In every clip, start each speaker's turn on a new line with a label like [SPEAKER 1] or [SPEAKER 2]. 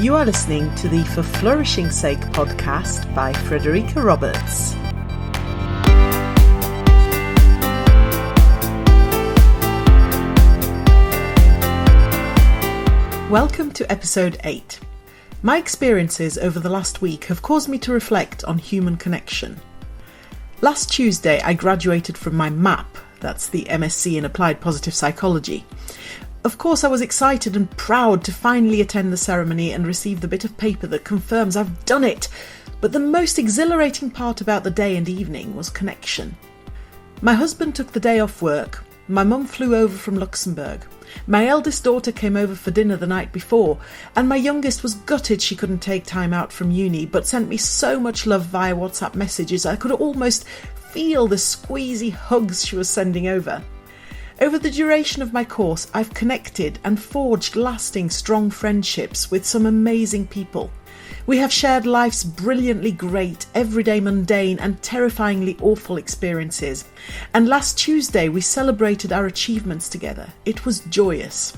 [SPEAKER 1] You are listening to the For Flourishing's Sake podcast by Frederica Roberts. Welcome to episode 8. My experiences over the last week have caused me to reflect on human connection. Last Tuesday, I graduated from my MAPP, that's the MSc in Applied Positive Psychology. Of course, I was excited and proud to finally attend the ceremony and receive the bit of paper that confirms I've done it. But the most exhilarating part about the day and evening was connection. My husband took the day off work. My mum flew over from Luxembourg. My eldest daughter came over for dinner the night before, and my youngest was gutted she couldn't take time out from uni, but sent me so much love via WhatsApp messages I could almost feel the squeezy hugs she was sending over. Over the duration of my course, I've connected and forged lasting, strong friendships with some amazing people. We have shared life's brilliantly great, everyday mundane and terrifyingly awful experiences. And last Tuesday we celebrated our achievements together. It was joyous.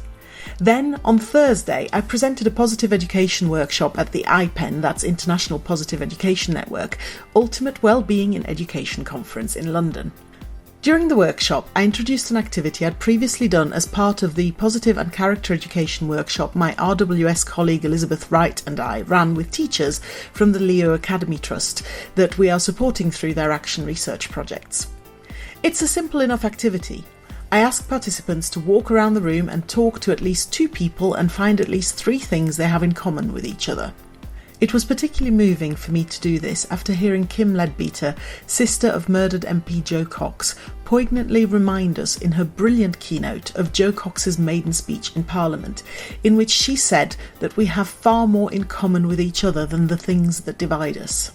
[SPEAKER 1] Then, on Thursday, I presented a positive education workshop at the IPEN, that's International Positive Education Network, Ultimate Wellbeing in Education Conference in London. During the workshop, I introduced an activity I'd previously done as part of the Positive and Character Education workshop my RWS colleague Elizabeth Wright and I ran with teachers from the Leo Academy Trust that we are supporting through their action research projects. It's a simple enough activity. I ask participants to walk around the room and talk to at least 2 people and find at least 3 things they have in common with each other. It was particularly moving for me to do this after hearing Kim Leadbeater, sister of murdered MP Jo Cox, poignantly remind us in her brilliant keynote of Jo Cox's maiden speech in Parliament, in which she said that we have far more in common with each other than the things that divide us.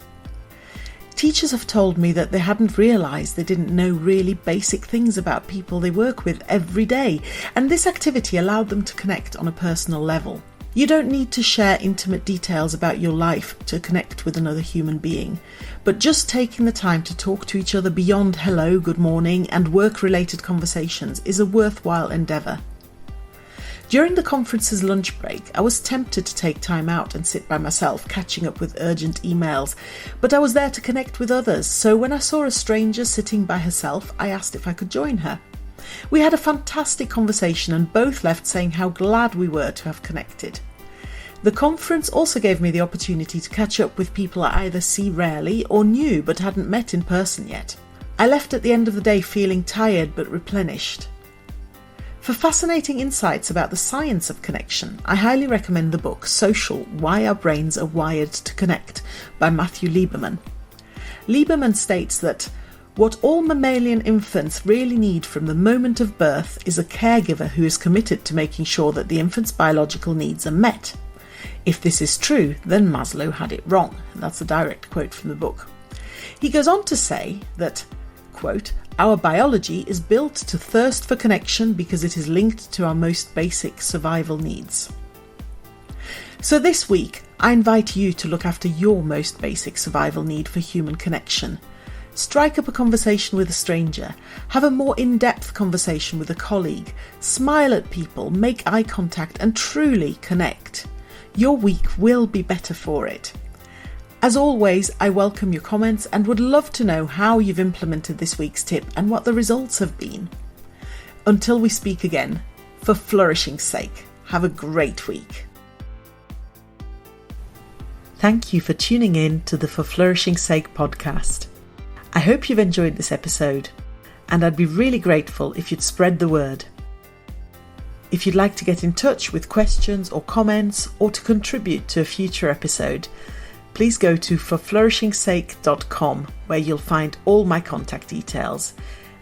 [SPEAKER 1] Teachers have told me that they hadn't realised they didn't know really basic things about people they work with every day, and this activity allowed them to connect on a personal level. You don't need to share intimate details about your life to connect with another human being, but just taking the time to talk to each other beyond hello, good morning, and work-related conversations is a worthwhile endeavour. During the conference's lunch break, I was tempted to take time out and sit by myself, catching up with urgent emails, but I was there to connect with others, so when I saw a stranger sitting by herself, I asked if I could join her. We had a fantastic conversation and both left saying how glad we were to have connected. The conference also gave me the opportunity to catch up with people I either see rarely or knew but hadn't met in person yet. I left at the end of the day feeling tired but replenished. For fascinating insights about the science of connection, I highly recommend the book Social: Why Our Brains Are Wired to Connect by Matthew Lieberman. Lieberman states that what all mammalian infants really need from the moment of birth is a caregiver who is committed to making sure that the infant's biological needs are met. If this is true, then Maslow had it wrong. And that's a direct quote from the book. He goes on to say that, quote, our biology is built to thirst for connection because it is linked to our most basic survival needs. So this week, I invite you to look after your most basic survival need for human connection. Strike up a conversation with a stranger, have a more in-depth conversation with a colleague, smile at people, make eye contact and truly connect. Your week will be better for it. As always, I welcome your comments and would love to know how you've implemented this week's tip and what the results have been. Until we speak again, for flourishing's sake, have a great week. Thank you for tuning in to the For Flourishing's Sake podcast. I hope you've enjoyed this episode, and I'd be really grateful if you'd spread the word. If you'd like to get in touch with questions or comments or to contribute to a future episode, please go to forflourishingsake.com where you'll find all my contact details,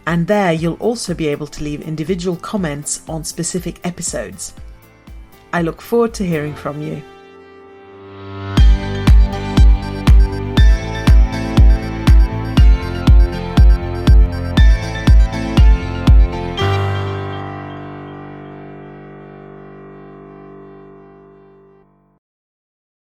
[SPEAKER 1] and there you'll also be able to leave individual comments on specific episodes. I look forward to hearing from you.